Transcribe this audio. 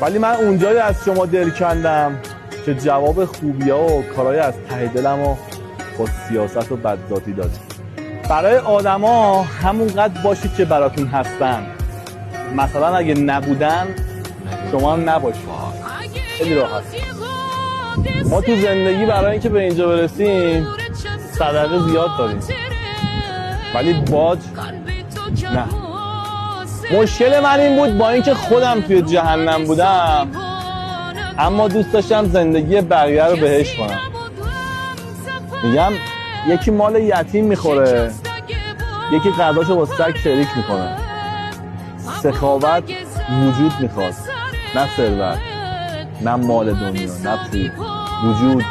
ولی من اونجایی از شما دل کندم که جواب خوبی‌ها و کارهای از ته دلمو با سیاست و بدذاتی دادید. برای آدما همونقدر باشید که براتون هستن. مثلا اگه نبودن شما هم نباشید. خیلی راحت. ما تو زندگی برای اینکه به اینجا برسیم صدقه زیاد داریم، ولی باج نه. مشکل من این بود با اینکه خودم توی جهنم بودم، اما دوست داشتم زندگی بقیه رو بهش کنم. میگم یکی مال یتیم میخوره، یکی غذاشو با سگ شریک میکنه. سخاوت وجود میخواد، نه ثروت، نه مال دنیا، نه پول. وجود.